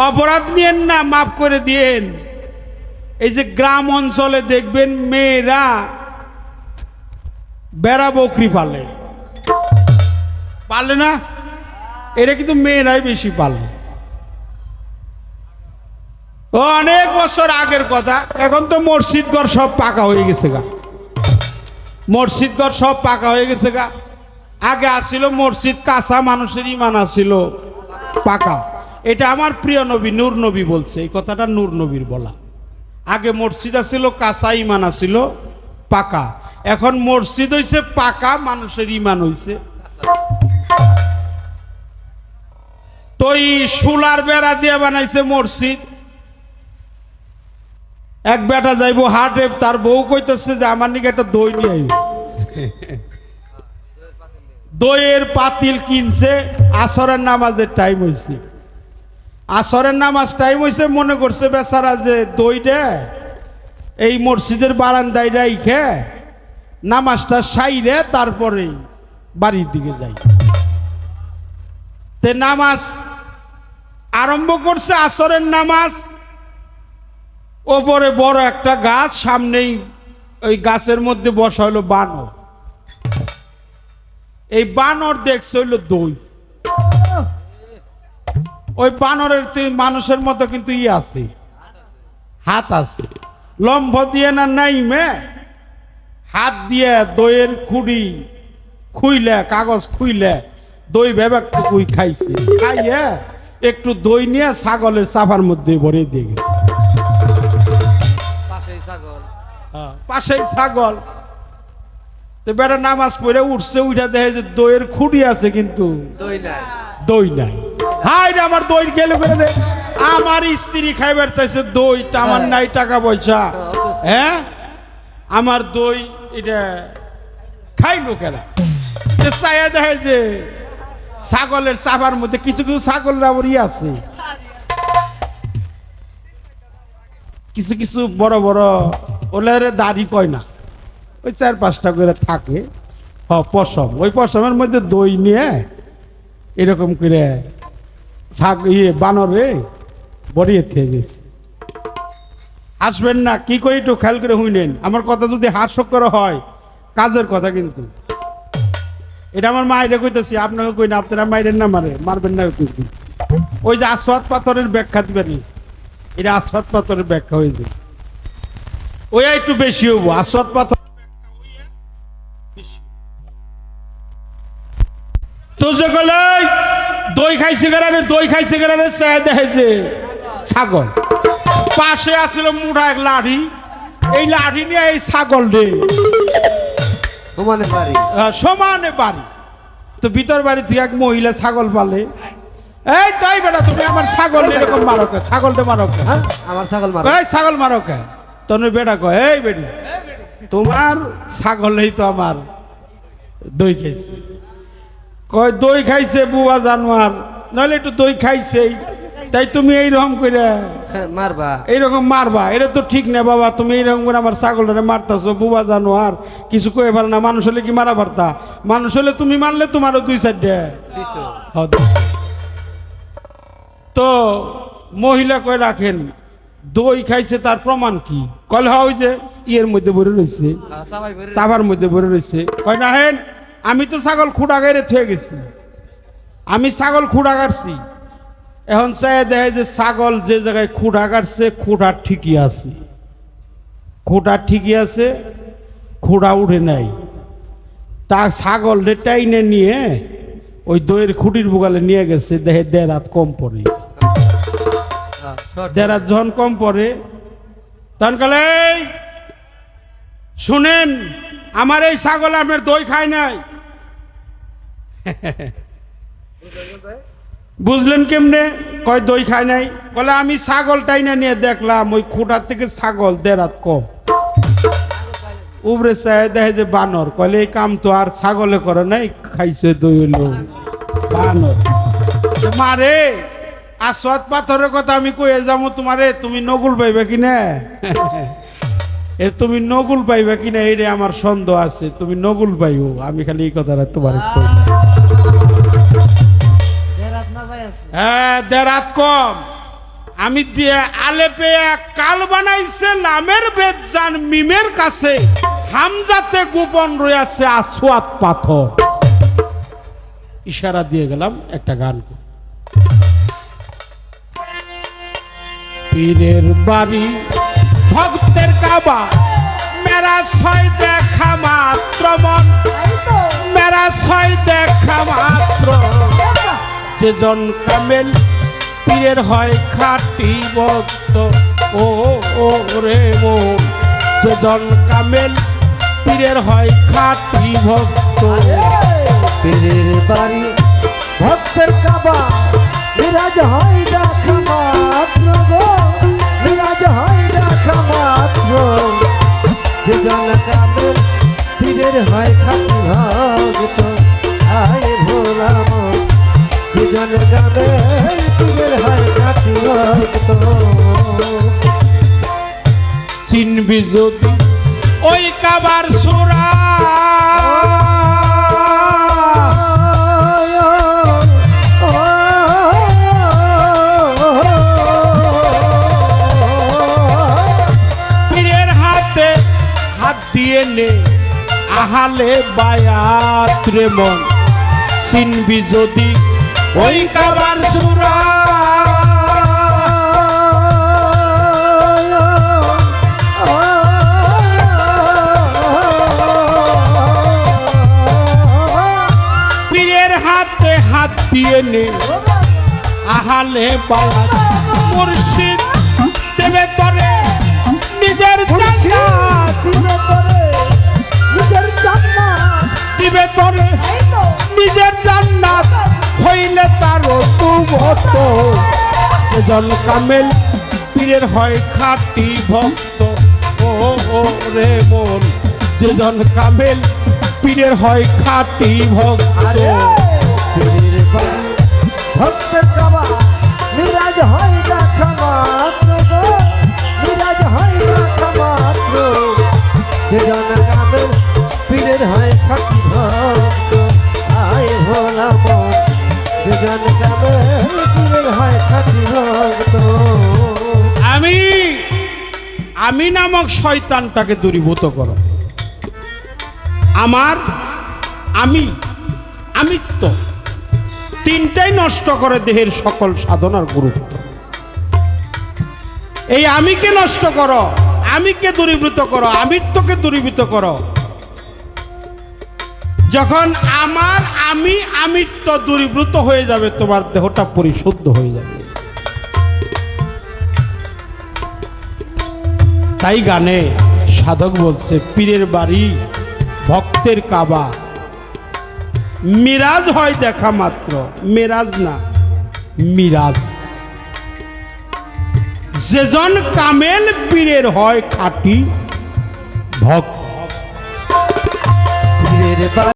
অপরাধ নিয়েন না, মাফ করে দিয়েন। এই যে গ্রাম অঞ্চলে দেখবেন মেয়েরা বেড়া বকরি পালে, পালে না? এটা কিন্তু মেয়েরাই বেশি পালে। অনেক বছর আগের কথা, এখন তো মসজিদ ঘর সব পাকা হয়ে গেছে গা, মসজিদ ঘর সব পাকা হয়ে গেছে গা। আগে আসছিল মসজিদ কাঁচা, মানুষের ইমান আসছিল পাকা। এটা আমার প্রিয় নবী নূর নবী বলছে, এই কথাটা নূর নবীর বলা। আগে মসজিদ আসছিল কাঁচা, ইমান আসছিল পাকা। এখন মসজিদ হইছে পাকা, মানুষের ইমান হইছে। তো এই সোলার বেড়া দিয়ে বানাইছে মসজিদ। এক বেটা যাইবো হাটে, তার বউ কইতেছে যে আমার নিকে একটা দই নিয়ে আইব। দইয়ের পাতিল কিনছে, আসরের নামাজের টাইম হয়েছে। আসরের নামাজ টাইম হয়েছে, মনে করছে বেচারা যে দই দে এই মসজিদের বারান্দায় রাইখে নামাজটা সাইরে তারপরে বাড়ির দিকে যাই। তে নামাজ আরম্ভ করছে, আসরের নামাজ। ওপরে বড় একটা গাছ, সামনেই ওই গাছের মধ্যে বসা হলো বানর। এই বানর দেখছে হইলো দই। ওই বানরের মানুষের মতো কিন্তু ই আছে, হাত আছে। লম্ব দিয়ে না নাইমে হাত দিয়ে দইয়ের খুঁড়ি খুইলে, কাগজ খুইলে দই ভেবাকটুকুই খাইছে। খাইয়ে একটু দই নিয়ে ছাগলের চাপার মধ্যে ভরে দিয়ে গেছে। পাশেই ছাগল। তো বেটা নামাজ পড়ে উঠছে, উঠা দেখে যে দইয়ের খুঁড়ি আছে কিন্তু দই নাই। হাই রে, আমার দই খেলে ফেলে দে। আমার স্ত্রী খাইবার চাইছে দই, আমার নাই টাকা পয়সা। হ্যাঁ, আমার দই এটা খাইলো কেনা। চাইয়া দেখে যে ছাগলের চাপার মধ্যে কিছু কিছু ছাগলের আবার ই আছে, কিছু কিছু বড় বড় ওলের দাড়ি কয় না, ওই 4-5টা করে থাকে পশম। ওই পশমের মধ্যে দই নিয়ে এরকম করে বানরে বড়িয়ে থেকে গেছে। আসবেন না, কি করি একটু খেয়াল করে হইলেন। আমার কথা যদি হাস্যকর হয়, কাজের কথা কিন্তু। এটা আমার মায়েরা কইতেছি, আপনাকে কই না, আপনারা মায়ের না মারবেন না কিন্তু। ওই যে আসওয়াদ পাথরের ব্যাখ্যা দিবেন, এটা আসওয়াদ পাথরের ব্যাখ্যা হয়ে যায়, ওই একটু বেশি হবো। আসওয়াদ পাথর তো যে গেলে দই খাইছে গেলে, দই খাইছে গেলে দেখে যে ছাগল। পাশে আসছিল মুড়া এক লাঠি, এই লাঠি নিয়ে এই ছাগল রে সমানে বাড়ি। তো ভিতর বাড়ি থেকে এক মহিলা ছাগল পালে। এই তাই বেটা, তুমি আমার ছাগল এরকম মারো কে? ছাগলটা মারো কে? আমার ছাগল মারো। এই ছাগল মারো কে? তখন বেটা কয়, এই বেটি তোমার ছাগলেই তো আমার দই খাইছে। কয় দই খাইছে বুয়া জানোয়ার, নইলে একটু দই খাইছেই, তাই তুমি এইরকম করে মারবা, এইরকম মারবা? এটা তো ঠিক না বাবা, তুমি এইরকম করে আমার ছাগলটা মারতাছো বুবা জানোয়ার। কিছু কয়ে পারে না, মানুষ হলে কি মারা পারতা? মানুষ হলে তুমি মারলে তোমারও 2-4 তো মহিলা কয়ে রাখেন, দই খাইছে তার প্রমাণ কি? কল ওই যে ইয়ের মধ্যে ভরে রয়েছে, চাবার মধ্যে ভরে রয়েছে। কয় না হেন, আমি তো ছাগল খুঁড়া গাইরে থয়ে গেছি, আমি ছাগল খুঁড়া কাটছি। এখন চাই দেখে যে ছাগল যে জায়গায় খুঁড়া কাটছে, খুঁড়া ঠিকই আছে, খুঁড়া ঠিকই আছে, খুঁড়া উঠে নাই। তা ছাগল রে টাইনে নিয়ে ওই দইয়ের খুঁটির বুগালে নিয়ে গেছে, দেখে 1.5 হাত কম পড়ে। 1.5 হাত যখন কম পড়ে, তখন কালে শুনেন, আমার এই ছাগল আপনার দই খায় নাই। বুঝলেন কেমনে? কয় দই খায় নাই। বলে আমি ছাগল টাইনা নিয়ে দেখলাম ওই খুঁটার থেকে ছাগল 1.5 হাত কম। উবরে চায় দেখে যে বানর। কলে এই কাম তো আর ছাগলে করে নাই, খাইছে দই হইল বানর। মারে আসওয়াদ পাথরের কথা আমি কয়ে যাবো তোমারে, তুমি নগুল পাইবে কিনা? এ তুমি নগুল পাইবে কিনা এইরে আমার সন্দেহ আছে। তুমি নগুল পাইও, আমি খালি এই কথাটা তোমার কই। হ্যাঁ 1.5 হাত কম। আমি দিয়ে আলেপে কাল বানাইছে নামের বেদজান মিমের কাছে হামজাতে গোপন রয়েছে আসওয়াত পাথর। ইশারা দিয়ে গেলাম একটা গান করে। পীরের বাড়ি ভক্তের কাবা মেরা ছয় দেখা মাত্র মন মেরা ছয় দেখা মাত্র যেজন কামেল পীরের হয় খাঁটি ভক্ত ও ও রে মন যেজন কামেল পীরের হয় খাঁটি ভক্ত। পীরের বাড়ি ভক্তের কাবা মিরাজ হয় দেখা মাত্র গো মিরাজ হয় দেখা মাত্র যে জন কামেল পীরের হয় খাঁটি ভক্ত আয় ভোলা মন যে জন কামেল পীরের হয় খাঁটি ভক্ত। চিনবি যদি ওই কাবার সুরা পীরের হাতে হাত দিয়ে নে আহালে বায়াত রে মন চিনবি যদি ওই কাবার সুরা হাত দিয়ে নে আহালে বায়াত মুর্শিদ দেবে তরে নিজের জান্নাত দিবে তরে নিজের জান্নাত হইলে তারও তুমত যেজন কামেল পীরের হয় খাঁটি ভক্ত ও ও রে মন যেজন কামেল পীরের হয় খাঁটি ভক্ত। পীরের বাড়ি ভক্তের কাবা মিরাজ হয় দেখা মাত্র গো মিরাজ হয় দেখা মাত্র যে জন কামেল পীরের হয় খাঁটি ভক্ত আয় ভোলা মন যে জন কামেল পীরের হয় খাঁটি ভক্ত। আমি নামক শয়তানটাকে দূরীভূত করো। আমার আমিত্ব তিনটাই নষ্ট করে দেহের সকল সাধনার গুরুত্ব। এই আমিকে নষ্ট করো, আমিকে দূরীভূত করো, আমিত্বকে দূরীভূত করো। যখন আমার আমিত্ব দূরীভূত হয়ে যাবে তোমার দেহটা পরিশুদ্ধ হয়ে যাবে। তাই গানে সাধক বলছে পীরের বাড়ি ভক্তের কাবা মিরাজ হয় দেখা মাত্র মেরাজ না মিরাজ যেজন কামেল পীরের হয় খাঁটি ভক্ত। পীরের বাড়ি